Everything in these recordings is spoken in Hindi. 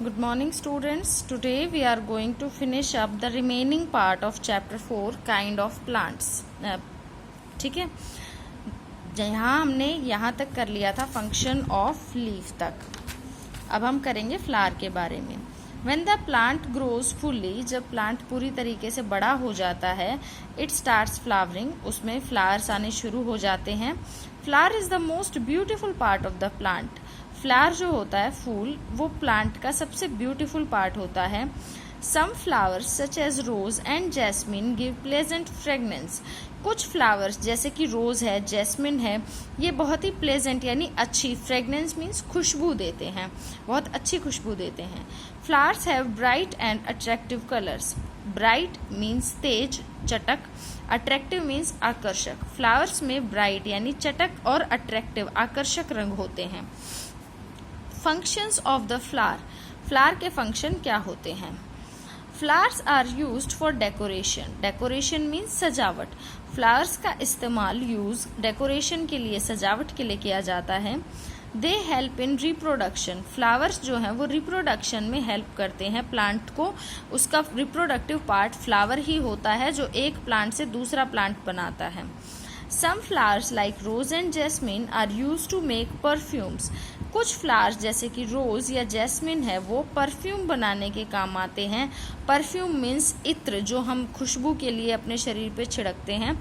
Good morning students. Today we are going to finish up the remaining part of chapter 4 kind of plants. ठीक है, यहाँ हमने यहाँ तक कर लिया था फंक्शन ऑफ लीफ तक. अब हम करेंगे फ्लावर के बारे में. When the plant grows fully, जब प्लांट पूरी तरीके से बड़ा हो जाता है, it starts flowering, उसमें फ्लावर्स आने शुरू हो जाते हैं. Flower is the most beautiful part of the plant. Flower जो होता है फूल, वो प्लांट का सबसे ब्यूटीफुल पार्ट होता है. Some flowers such as rose and jasmine give pleasant fragrance. कुछ फ्लावर्स जैसे कि रोज है, जैस्मिन है, ये बहुत ही प्लेजेंट यानी अच्छी, फ्रेगनेंस मीन्स खुशबू देते हैं, बहुत अच्छी खुशबू देते हैं. Flowers have bright and attractive colours. Bright means तेज, चटक. अट्रैक्टिव मीन्स आकर्षक. फ्लावर्स में ब्राइट यानी चटक और अट्रैक्टिव आकर्षक रंग होते हैं. Functions of the flower. Flower के फंक्शन क्या होते हैं? Flowers are used for decoration. Decoration means सजावट. फ्लावर्स का इस्तेमाल यूज डेकोरेशन के लिए, सजावट के लिए किया जाता है. They help in reproduction. Flowers जो हैं वो रिप्रोडक्शन में हेल्प करते हैं प्लांट को. उसका रिप्रोडक्टिव पार्ट फ्लावर ही होता है जो एक प्लांट से दूसरा प्लांट बनाता है. Some flowers like rose and jasmine are used to make perfumes. कुछ फ्लावर्स जैसे कि रोज या जैस्मिन है वो परफ्यूम बनाने के काम आते हैं. परफ्यूम मीन्स इत्र, जो हम खुशबू के लिए अपने शरीर पे छिड़कते हैं.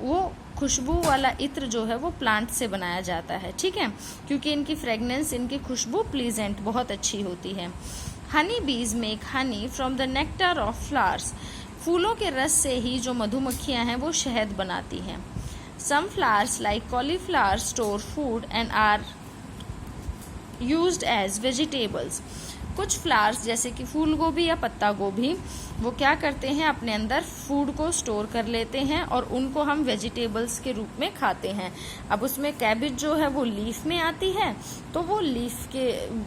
वो खुशबू वाला इत्र जो है वो प्लांट से बनाया जाता है, ठीक है, क्योंकि इनकी फ्रेगनेंस, इनकी खुशबू प्लीजेंट, बहुत अच्छी होती है. हनी बीज make honey from the nectar of flowers. फूलों के रस से ही जो मधुमक्खियां हैं वो शहद बनाती हैं. Some flowers like cauliflower store food and are used as vegetables. कुछ फ्लावर्स जैसे कि फूल गोभी या पत्ता गोभी, वो क्या करते हैं, अपने अंदर फूड को स्टोर कर लेते हैं और उनको हम वेजिटेबल्स के रूप में खाते हैं. अब उसमें कैबिज जो है वो लीफ में आती है, तो वो लीफ के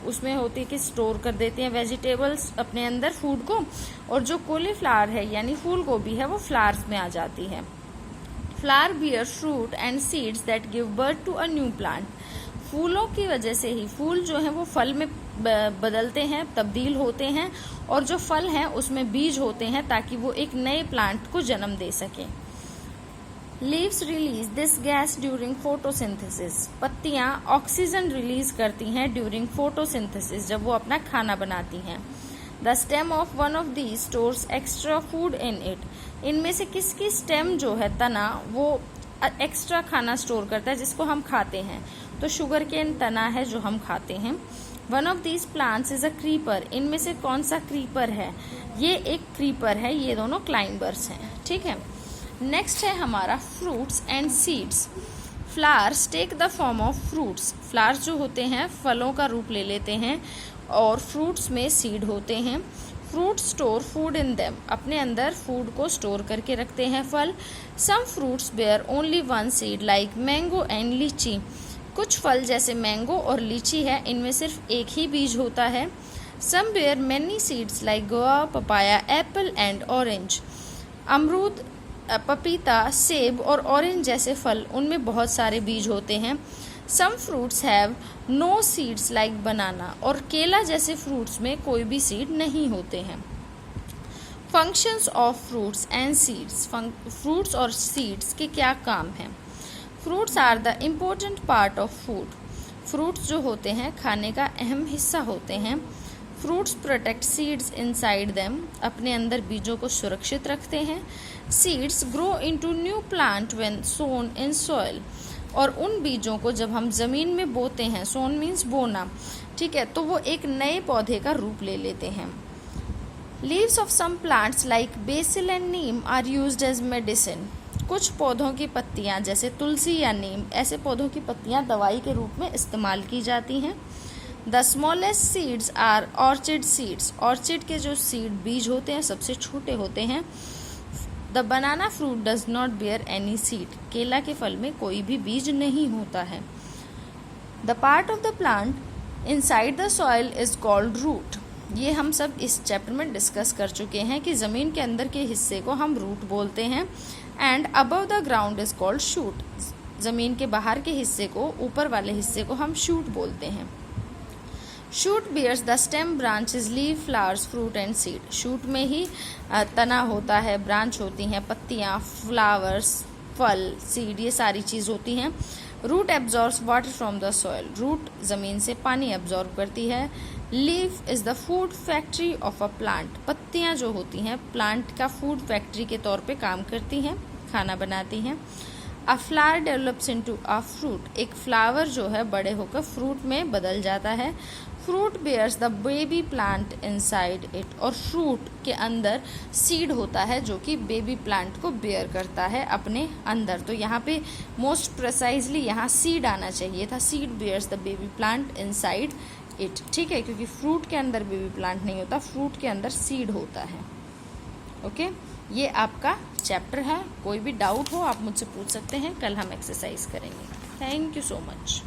उसमें होती है कि स्टोर कर देते हैं वेजिटेबल्स अपने अंदर फूड को, और जो कॉलीफ्लावर है यानी फूल गोभी है वो फ्लावर्स में आ जाती है. Flower bear fruit and seeds that give birth to a new plant. फूलों की वजह से ही फूल जो है वो फल में बदलते हैं, तब्दील होते हैं, और जो फल हैं उसमें बीज होते हैं ताकि वो एक नए प्लांट को जन्म दे सकें. Leaves release this gas during photosynthesis. पत्तियां ऑक्सीजन रिलीज करती हैं ड्यूरिंग फोटोसिंथेसिस, जब वो अपना खाना बनाती हैं. The stem of one of the stores extra food in it. इनमें से किसकी स्टेम जो है, तना, वो एक्स्ट्रा खाना स्टोर करता है जिसको हम खाते हैं. तो शुगर केन तना है जो हम खाते हैं. One of these plants is a creeper. इनमें से कौन सा क्रीपर है? ये एक क्रीपर है, ये दोनों क्लाइंबर्स हैं, ठीक है. नेक्स्ट है हमारा fruits and seeds. Flowers take the form of fruits. Flowers जो होते हैं फलों का रूप ले लेते हैं, और फ्रूट्स में सीड होते हैं. Fruit store food in them. अपने अंदर फूड को स्टोर करके रखते हैं फल. Some fruits bear only one seed like mango and litchi. कुछ फल जैसे मैंगो और लीची है, इनमें सिर्फ एक ही बीज होता है. Some bear many seeds like guava, papaya, apple and orange. अमरूद, पपीता, सेब और ऑरेंज जैसे फल, उनमें बहुत सारे बीज होते हैं. Some fruits have no seeds like banana. और केला जैसे फ्रूट्स में कोई भी सीड नहीं होते हैं. Functions of fruits and seeds. Fruits और सीड्स के क्या काम हैं? Fruits are the important part of food. Fruits जो होते हैं खाने का अहम हिस्सा होते हैं. Fruits protect seeds inside them. अपने अंदर बीजों को सुरक्षित रखते हैं. Seeds grow into new plant when sown in soil. और उन बीजों को जब हम जमीन में बोते हैं, सोन मीन्स बोना, ठीक है, तो वो एक नए पौधे का रूप ले लेते हैं. Leaves of some plants like basil and neem are used as medicine. कुछ पौधों की पत्तियां जैसे तुलसी या नीम, ऐसे पौधों की पत्तियां दवाई के रूप में इस्तेमाल की जाती हैं. The smallest seeds are orchid seeds. Orchid के जो सीड बीज होते हैं सबसे छोटे होते हैं. The banana fruit does not bear any seed. केला के फल में कोई भी बीज नहीं होता है. The part of the plant inside the soil is called root. ये हम सब इस चैप्टर में डिस्कस कर चुके हैं कि ज़मीन के अंदर के हिस्से को हम रूट बोलते हैं. And above the ground is called shoot. ज़मीन के बाहर के हिस्से को, ऊपर वाले हिस्से को हम शूट बोलते हैं. Shoot bears the stem, branches, leaf, flowers, fruit and seed. Shoot में ही तना होता है, ब्रांच होती हैं, पत्तियाँ, फ्लावर्स, फल, सीड, ये सारी चीज़ होती हैं। Root absorbs water from the soil, root ज़मीन से पानी एब्जॉर्ब करती है। Leaf is the food factory of a plant, पत्तियाँ जो होती हैं प्लांट का फूड फैक्ट्री के तौर पे काम करती हैं, खाना बनाती हैं। A flower develops into a fruit, एक फ्लावर जो है बड़े होकर फ्रूट में बदल जाता है। Fruit bears the baby plant inside it, और फ्रूट के अंदर सीड होता है जो कि बेबी प्लांट को बेयर करता है अपने अंदर। तो यहाँ पे मोस्ट प्रिसाइजली यहाँ सीड आना चाहिए था, seed bears the baby plant inside it, ठीक है, क्योंकि फ्रूट के अंदर बेबी प्लांट नहीं होता, फ्रूट के अंदर सीड होता है। ओके, ये आपका चैप्टर है। कोई भी डाउट हो आप मुझसे पूछ सकते हैं, कल हम एक्सरसाइज करेंगे। Thank you so much.